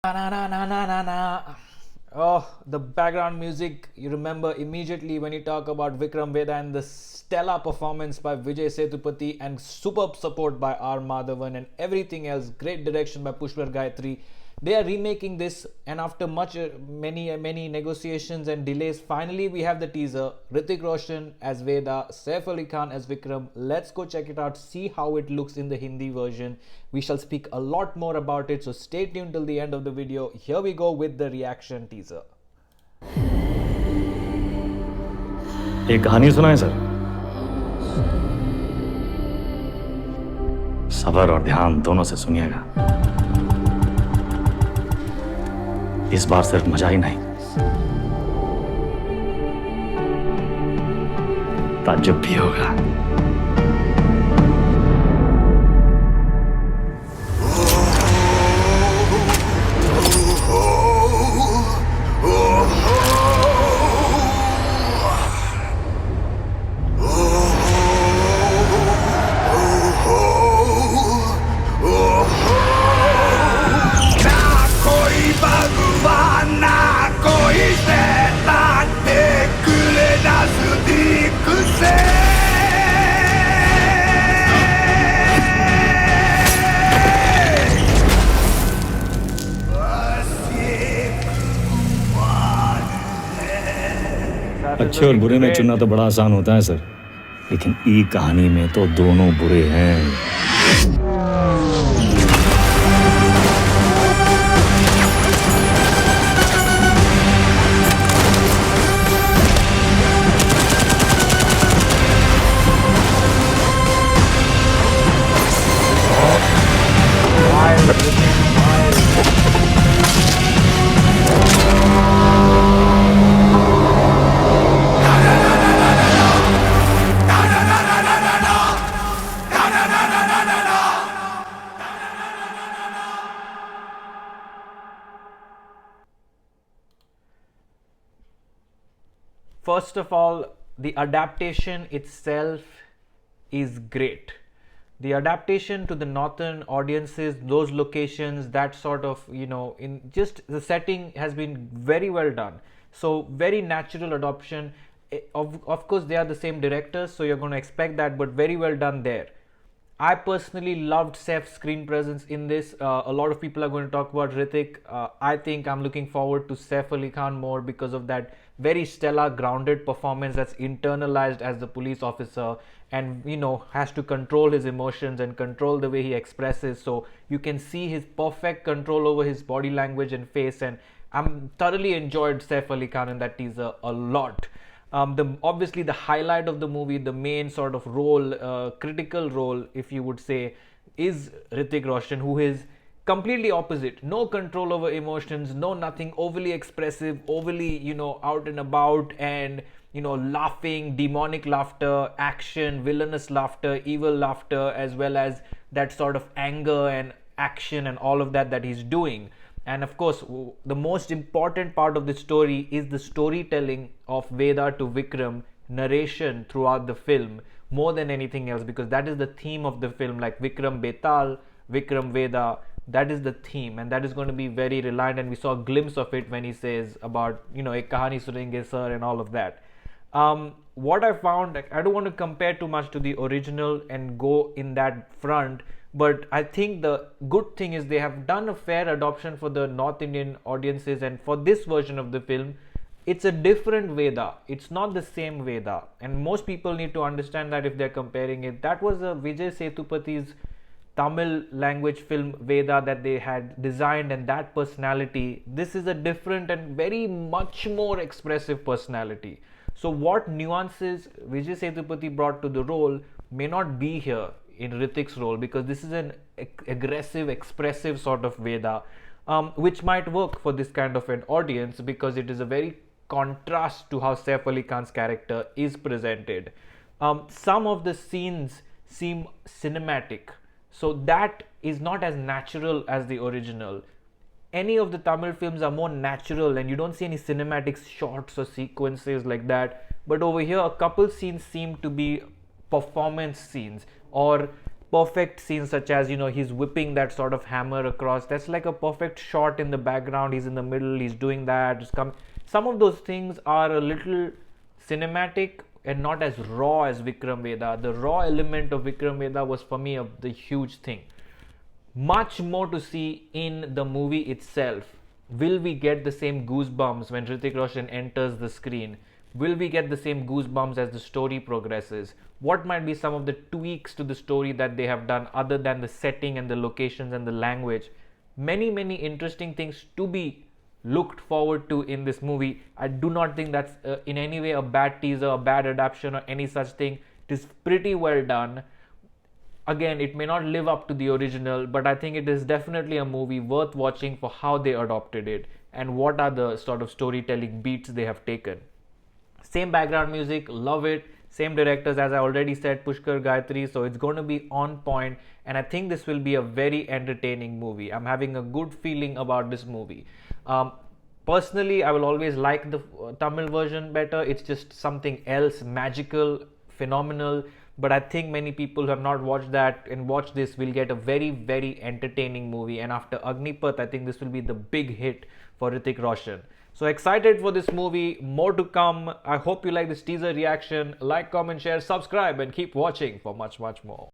Na, na, na, na, na, na. Oh, the background music you remember immediately when you talk about Vikram Vedha and the stellar performance by Vijay Sethupathi and superb support by R. Madhavan and everything else. Great direction by Pushkar Gayatri. They are remaking this, and after many negotiations and delays, finally we have the teaser. Hrithik Roshan as Veda, Saif Ali Khan as Vikram. Let's go check it out, see how it looks in the Hindi version. We shall speak a lot more about it, so stay tuned till the end of the video. Here we go with the reaction teaser. एक कहानी सुनाए sir. सब्र और ध्यान दोनों से सुनिएगा। इस बार सिर्फ मजा ही नहीं, ताज्जुब भी होगा। अच्छे और बुरे में चुनना तो बड़ा आसान होता है सर, लेकिन ई कहानी में तो दोनों बुरे हैं। First of all, the adaptation itself is great. The adaptation to the northern audiences, those locations, that sort of, in just the setting has been very well done. So, very natural adoption. Of course, they are the same directors, so you're going to expect that, but very well done there. I personally loved Saif's screen presence in this. A lot of people are going to talk about Hrithik. I think I'm looking forward to Saif Ali Khan more because of that very stellar grounded performance that's internalized as the police officer, and has to control his emotions and control the way he expresses. So you can see his perfect control over his body language and face, and I'm thoroughly enjoyed Saif Ali Khan in that teaser a lot. Obviously the highlight of the movie, the main sort of role, critical role, if you would say, is Hrithik Roshan, who is completely opposite. No control over emotions, no nothing, overly expressive, overly, out and about, and laughing, demonic laughter, action, villainous laughter, evil laughter, as well as that sort of anger and action and all of that he's doing. And of course, the most important part of the story is the storytelling of Veda to Vikram, narration throughout the film, more than anything else, because that is the theme of the film. Like Vikram Betal, Vikram Veda, that is the theme, and that is going to be very reliant. And we saw a glimpse of it when he says about, ek kahani sunenge sir, and all of that. What I found, I don't want to compare too much to the original and go in that front, but I think the good thing is they have done a fair adoption for the North Indian audiences, and for this version of the film, it's a different Veda. It's not the same Veda, and most people need to understand that if they're comparing it. That was a Vijay Sethupathi's Tamil language film Veda that they had designed, and that personality. This is a different and very much more expressive personality. So what nuances Vijay Sethupathi brought to the role may not be here in Hrithik's role, because this is an aggressive, expressive sort of Veda, which might work for this kind of an audience because it is a very contrast to how Saif Ali Khan's character is presented. Some of the scenes seem cinematic, so that is not as natural as the original. Any of the Tamil films are more natural and you don't see any cinematic shots or sequences like that, but over here a couple scenes seem to be performance scenes, or perfect scenes, such as, you know, he's whipping that sort of hammer across. That's like a perfect shot in the background. He's in the middle, he's doing that. Some of those things are a little cinematic and not as raw as Vikram Vedha. The raw element of Vikram Vedha was for me the huge thing. Much more to see in the movie itself. Will we get the same goosebumps when Hrithik Roshan enters the screen? Will we get the same goosebumps as the story progresses? What might be some of the tweaks to the story that they have done other than the setting and the locations and the language? Many, many interesting things to be looked forward to in this movie. I do not think that's in any way a bad teaser, a bad adaptation, or any such thing. It is pretty well done. Again, it may not live up to the original, but I think it is definitely a movie worth watching for how they adopted it and what are the sort of storytelling beats they have taken. Same background music, love it. Same directors, as I already said, Pushkar, Gayatri, so it's going to be on point, and I think this will be a very entertaining movie. I'm having a good feeling about this movie. Personally, I will always like the Tamil version better. It's just something else, magical, phenomenal. But I think many people who have not watched that and watch this will get a very, very entertaining movie. And after Agnipath, I think this will be the big hit for Hrithik Roshan. So excited for this movie, more to come. I hope you like this teaser reaction. Like, comment, share, subscribe, and keep watching for much, much more.